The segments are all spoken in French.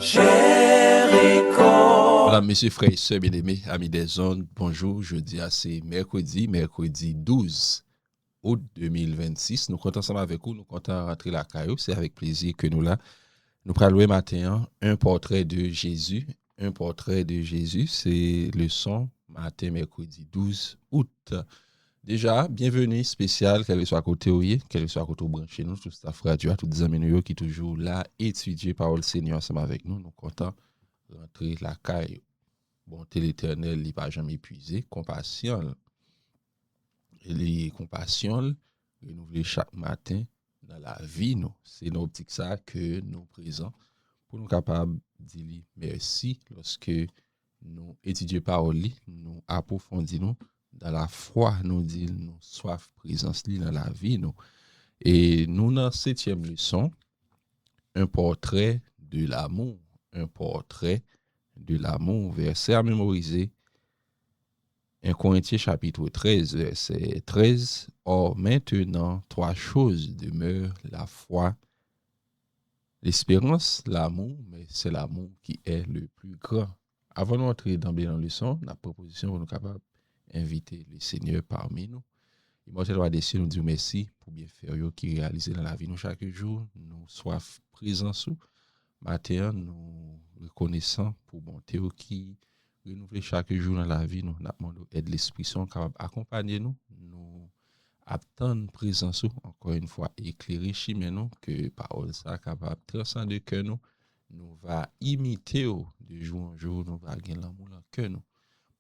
Jéricho. Voilà, messieurs, frères et sœurs bien-aimés, amis des ondes, bonjour. Jeudi, c'est mercredi 12 août 2026. Nous comptons ensemble avec vous, nous comptons rentrer la caillou. C'est avec plaisir que nous là. Nous prenons louer matin un portrait de Jésus. Un portrait de Jésus, c'est le son matin, mercredi 12 août. Déjà, bienvenue spécial, quel que soit à côté où quel que soit à côté où branché nous, tout ça radio, tous les amis qui toujours là, étudier parole Seigneur ensemble avec nous. Nous comptons rentrer la caille. Bonté l'Éternel, il n'est pas jamais épuisé. Compassion, il est compassion, renouvelé chaque matin dans la vie. Nous. C'est dans l'optique ça que nous présents pour nous capables de dire merci lorsque nous étudions parole, nous approfondissons dans la foi, nous disons nous soif présence dans la vie. Nous. Et nous, dans la 7e leçon, un portrait de l'amour. Un portrait de l'amour, verset à mémoriser. 1 Corinthiens chapitre 13, verset 13. Or maintenant, 3 choses demeurent: la foi, l'espérance, l'amour, mais c'est l'amour qui est le plus grand. Avant d'entrer dans la leçon, la proposition pour nous capables d'inviter le Seigneur parmi nous. Immortel roi des cieux, nous disons merci pour bien faire qui réalise dans la vie nous chaque jour. Nous soif présents sous. Matin, nous reconnaissons pour bonté qui renouveler chaque jour dans la vie. Nous demandons aide l'Esprit Saint capable d'accompagner nous. Nous attendons présence encore une fois éclairer chemin nous que parole ça capable transcender que nous. Nous va imiter de jour en jour. Nous va gagner l'amour dans cœur nous.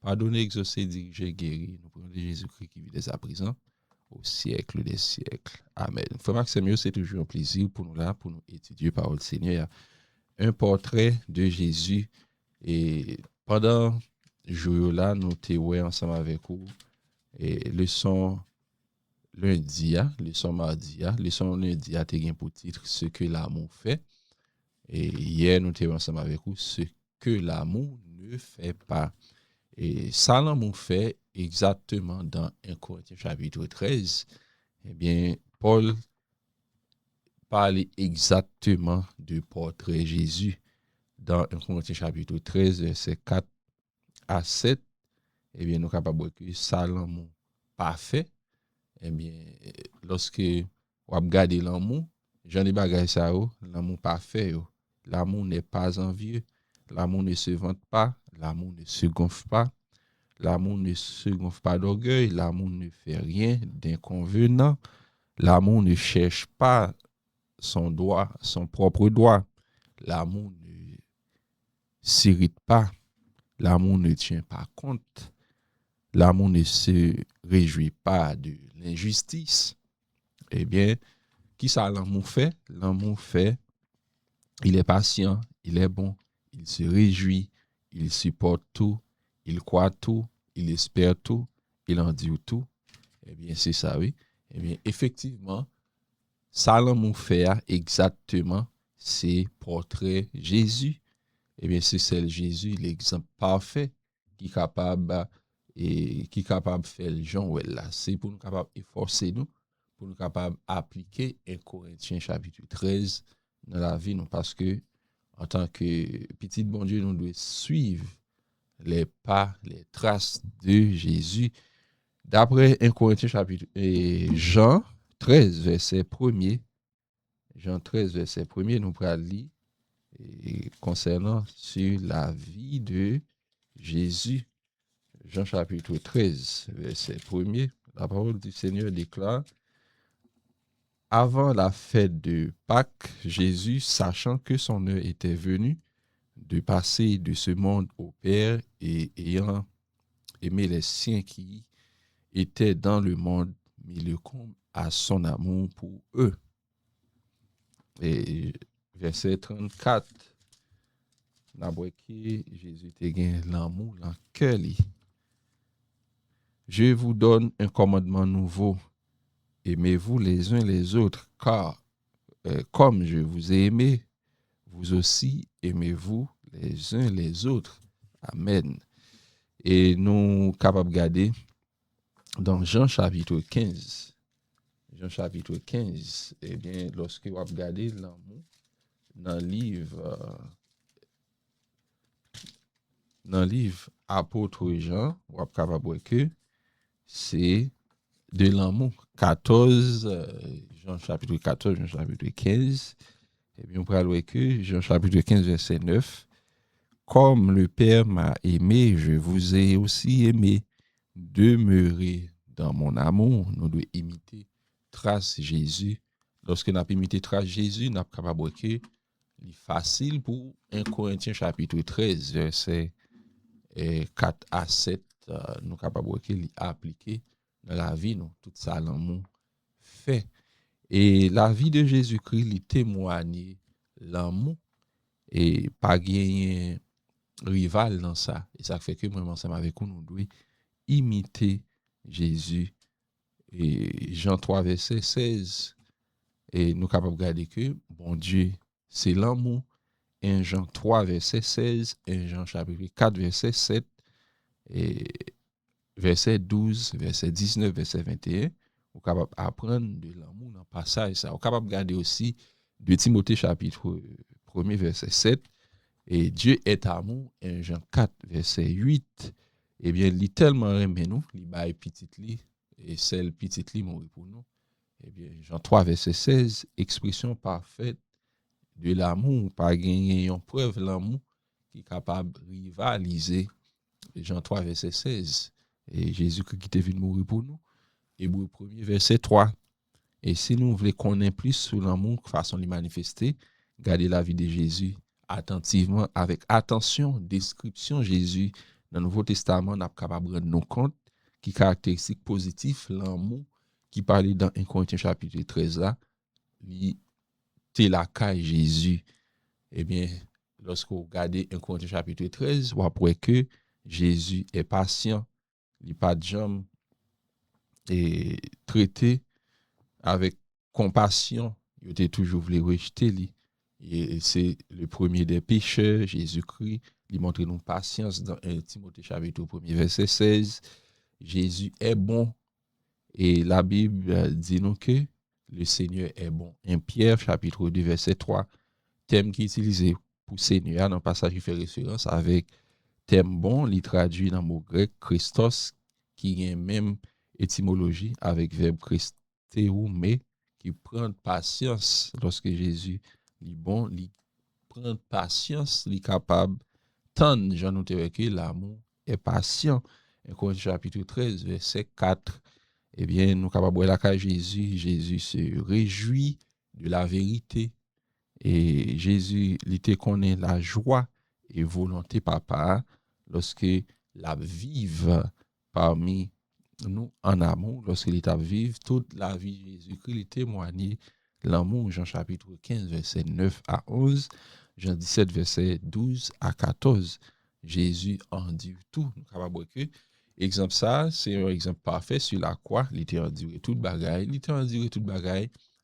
Pardonner, exaucer, diriger, guérir. Nous prenons de Jésus-Christ qui vit dès à présent au siècle des siècles. Amen. Frère Maxime, c'est toujours un plaisir pour nous là, pour nous étudier parole Seigneur. Un portrait de Jésus. Et pendant ce jour-là, nous étions ensemble avec vous. Et leçon lundi, leçon mardi, leçon lundi a été pour titre ce que l'amour fait. Et hier, nous étions ensemble avec vous ce que l'amour ne fait pas. Et ça, l'amour fait exactement dans 1 Corinthiens chapitre 13. Eh bien, Paul parle exactement du portrait Jésus. Dans 1 Corinthiens chapitre 13, verset 4 à 7, eh bien, nous sommes capables de que ça, l'amour parfait, eh bien, lorsque on regarde l'amour, j'en ai bagay ça, l'amour parfait, l'amour n'est pas envieux, l'amour ne se vante pas, l'amour ne se gonfle pas, l'amour ne se gonfle pas d'orgueil, l'amour ne fait rien d'inconvenant, l'amour ne cherche pas son propre droit, l'amour ne s'irrite pas, l'amour ne tient pas compte, l'amour ne se réjouit pas de l'injustice. Eh bien, qui ça l'amour fait? L'amour fait, il est patient, il est bon, il se réjouit, il supporte tout, il croit tout, il espère tout, il endure tout. Eh bien, c'est ça, oui. Eh bien, effectivement, ça l'amour fait exactement, c'est portrait Jésus. Eh bien, c'est celle Jésus, l'exemple parfait qui est capable de faire les gens là. C'est pour nous capable efforcer nous, pour nous capable appliquer 1 Corinthiens chapitre 13 dans la vie nous, parce que en tant que petit bon Dieu, nous devons suivre les pas, les traces de Jésus. D'après 1 Corinthiens chapitre Jean 13 verset 1er, Jean 13 verset 1er, nous pourrons lire concernant sur la vie de Jésus. Jean chapitre 13, verset 1er, la parole du Seigneur déclare: avant la fête de Pâques, Jésus, sachant que son heure était venue de passer de ce monde au Père et ayant aimé les siens qui étaient dans le monde, mit le comble à son amour pour eux. Et verset 34, Jésus te gagne l'amour dans le cœur. Je vous donne un commandement nouveau. Aimez-vous les uns les autres, car comme je vous ai aimé, vous aussi aimez-vous les uns les autres. Amen. Et nous capables de garder dans Jean chapitre 15. Jean chapitre 15, eh bien, lorsque vous regardez l'amour dans le livre dans le livre Apôtre Jean, on va capable que c'est de l'amour. 14, Jean chapitre 14, Jean chapitre 15. Et bien, on pourra voir que Jean chapitre 15, verset 9. Comme le Père m'a aimé, je vous ai aussi aimé. Demeurez dans mon amour. Nous devons imiter trace Jésus. Lorsque nous avons imité trace Jésus, nous sommes capables que c'est facile pour 1 Corinthiens chapitre 13, verset 4 à 7, nous sommes capables de l'appliquer dans la vie, nous, tout ça, l'amour fait. Et la vie de Jésus-Christ, il témoigne l'amour et pas gagner rival dans ça. Et ça fait que moi, ensemble avec vous, nous devons imiter Jésus. Et Jean 3, verset 16, et nous sommes capables de regarder que, bon Dieu, c'est l'amour. 1 Jean 3, verset 16, 1 Jean chapitre 4, verset 7, et verset 12, verset 19, verset 21, vous êtes capable d'apprendre de l'amour dans le passage. Vous êtes capable de regarder aussi de Timothée chapitre 1, verset 7, et Dieu est amour, 1 Jean 4, verset 8. Eh bien, il tellement aimé nous, il baille petit li, et celle petit li mourit pour nous. Eh bien, Jean 3, verset 16, expression parfaite de l'amour, pas gagner une preuve l'amour qui est capable de rivaliser. Jean 3, verset 16. Et Jésus-Christ qui est venu mourir pour nous. Hébreu 1er, verset 3. Et si nous voulons connaître plus sur l'amour, façon de manifester, gardez la vie de Jésus attentivement, avec attention, description Jésus dans le Nouveau Testament, nous sommes capables de rendre nous compte qui caractéristique positif l'amour qui parlait dans 1 Corinthiens chapitre 13 là, c'est la caille Jésus. Eh bien, lorsque vous regardez 1 Corinthiens chapitre 13, vous voyez que Jésus est patient, il n'est pas de jambes, et traité avec compassion. Il était toujours voulu rejeter lui. Et c'est le premier des pécheurs, Jésus-Christ. Il montre nous patience dans 1 Timothée chapitre 1, verset 16. Jésus est bon. Et la Bible dit nous que le Seigneur est bon. 1 Pierre chapitre 2, verset 3. Thème qui est utilisé pour Seigneur dans le passage qui fait référence avec thème bon, il traduit dans le mot grec Christos, qui a même étymologie avec verbe Christéoumé, qui prend patience lorsque Jésus est bon, il prend patience, il est capable tant j'en note que l'amour est patient. Et Corinthiens chapitre 13, verset 4, eh bien, nous sommes capables de voir la cas Jésus. Jésus se réjouit de la vérité. Et Jésus, il te connaît la joie et volonté papa lorsque la vive parmi nous en amour, lorsqu'il est à vivre toute la vie de Jésus-Christ, il témoigne l'amour, Jean chapitre 15, verset 9 à 11, Jean 17, verset 12 à 14. Jésus endure tout. Nous capable que exemple ça, c'est un exemple parfait sur la croix, il était enduré toute bagaille,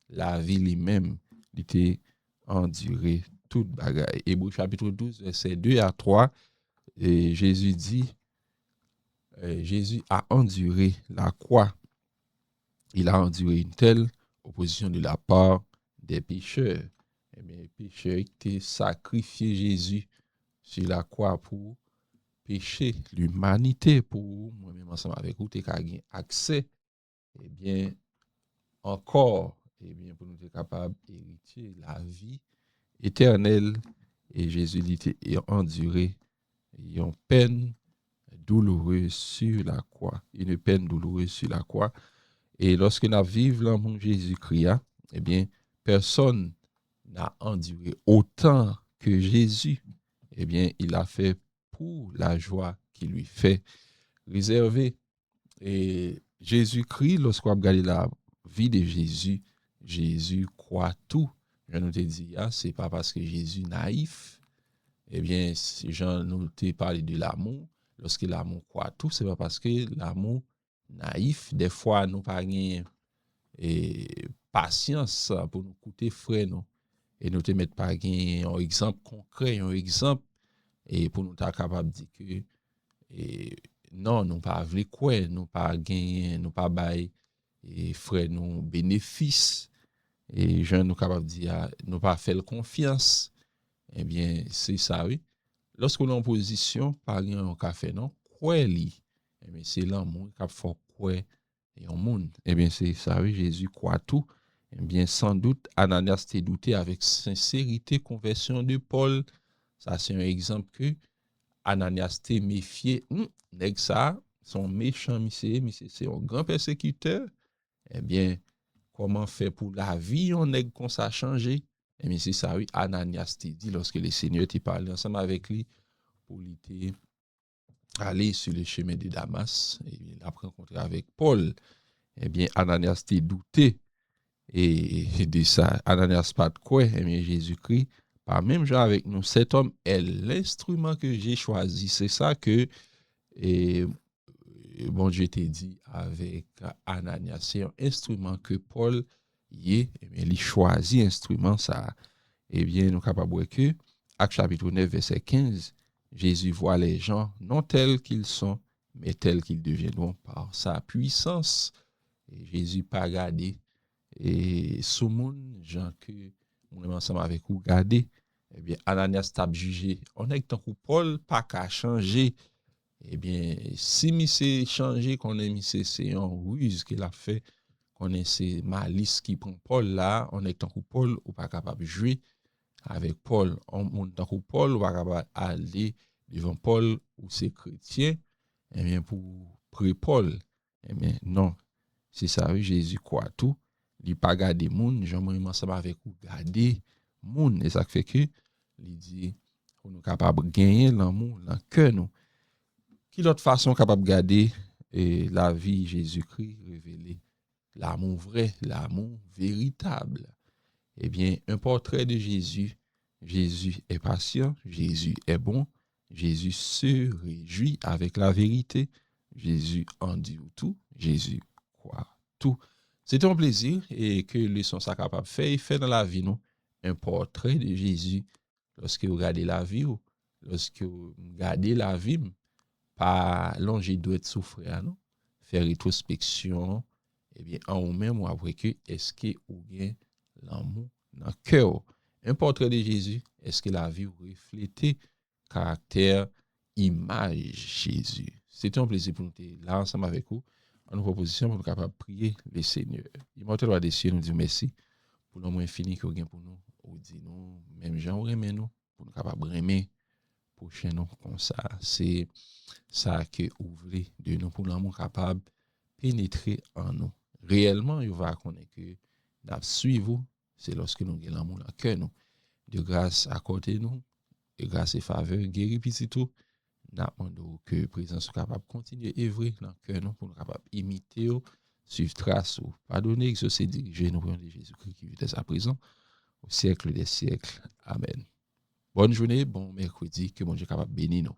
la vie lui-même, il était enduré toute bagaille. Hébreu chapitre 12, verset 2 à 3, et Jésus dit, Jésus a enduré la croix. Il a enduré une telle opposition de la part des pécheurs. Et bien, les pécheurs étaient sacrifiés Jésus sur la croix pour pécher l'humanité, pour moi-même ensemble avec vous, tu as accès, et bien, encore, et bien, pour nous être capables d'hériter la vie éternelle. Et Jésus a enduré une peine douloureuse sur la croix. Une peine douloureuse sur la croix. Et lorsque nous vivons l'amour de Jésus-Christ, eh bien, personne n'a enduré autant que Jésus. Eh bien, il a fait pour la joie qui lui fait réserver. Et Jésus-Christ, lorsqu'on regarde la vie de Jésus, Jésus croit tout. Je nous te dis, c'est pas parce que Jésus est naïf. Eh bien, si Jean nous te parlé de l'amour, lorsque l'amour croit tout, c'est pas parce que l'amour naïf, des fois, nous pas et patience pour nous coûter frais, non. Et nous te mettre pas un exemple concret, un exemple, et pour nous être capable de dire que, et, non, nous pas voulu quoi, nous pas gagner, nous pas bail, et frais, nous bénéfices, et je nous capable de dire, nous pas faire confiance. Eh bien, c'est ça, oui. lorsqu'on est en position, par un café, non, quoi li? Eh bien, c'est l'amour qui a fait quoi et au monde. Eh bien, c'est ça, oui, Jésus croit tout. Eh bien, sans doute, Ananias t'est douté avec sincérité, conversion de Paul. Ça, c'est un exemple que Ananias t'est méfié. Nèg ça, son méchant, monsieur, c'est un grand persécuteur. Eh bien, comment faire pour la vie, on nèg comme ça changer? Eh bien, c'est ça, oui, Ananias t'est dit lorsque le Seigneur t'est parlé ensemble avec lui pour lui aller sur le chemin de Damas. Et il a rencontré avec Paul. Eh bien, Ananias t'est douté. Et de ça, Ananias pas de quoi, eh bien, Jésus-Christ, par même genre avec nous, cet homme est l'instrument que j'ai choisi. C'est ça que et, bon Dieu t'a dit avec Ananias. C'est un instrument que Paul y est, eh bien, il choisit instrument ça. Eh bien, nous sommes capables de voir que, Acte chapitre 9, verset 15, Jésus voit les gens non tels qu'ils sont, mais tels qu'ils deviendront par sa puissance. Et Jésus pas regardé et sous moun gens que nous ensemble avec vous garder, eh bien Ananias t'a jugé. On est tant que Paul pas qu'à changer. Eh bien si monsieur changé qu'on est monsieur c'est un ruse qu'il a fait qu'on est c'est malice qui prend Paul là, on est tant que Paul ou pas capable de jouer avec Paul. On tant que Paul ou pas capable aller devant Paul ou ses chrétiens eh bien pour prier Paul. Eh bien non, c'est ça oui, Jésus croit tout. Il pas garder moun, j'aimerais ensemble avec vous garder moun et ça fait que il dit on est capable de gagner l'amour dans cœur nous. Qui l'autre façon capable de garder la vie Jésus-Christ révélé l'amour vrai, l'amour véritable. Eh bien, un portrait de Jésus. Jésus est patient, Jésus est bon, Jésus se réjouit avec la vérité, Jésus en dit tout, Jésus croit tout. C'est un plaisir et que le son ça capable de faire, fait dans la vie nous un portrait de Jésus. Lorsque vous regardez la vie, lorsque vous regardez la vie, pas longer doit être souffrir, non? Faire rétrospection, eh bien, en vous-même, ou après que, est-ce que vous avez l'amour dans le cœur? Un portrait de Jésus, est-ce que la vie reflète caractère, image Jésus? C'est un plaisir pour nous être là ensemble avec vous, en nous proposition pour nous capables de prier le Seigneur. Immortel roi des cieux, nous dit merci pour l'amour infini que vous avez pour nous. Ou dit nous, même gens, vous aimez nous, pour nous capables de aimer prochain nous comme ça. C'est ça que ouvrir de nous pour l'amour capable de pénétrer en nous. Réellement, il va connaître que nous suivons, c'est lorsque nous avons l'amour dans le cœur nous. De grâce à côté nous, de grâce et faveur, guéri petit tout, nous demandons que la présence soit capable de continuer à œuvrer dans le cœur nous pour nous capable imiter, suivre trace, pardonner, exaucer, diriger nous de Jésus-Christ qui vit à présent au siècle des siècles. Amen. Bonne journée, bon mercredi, que mon Dieu capable de bénir nous.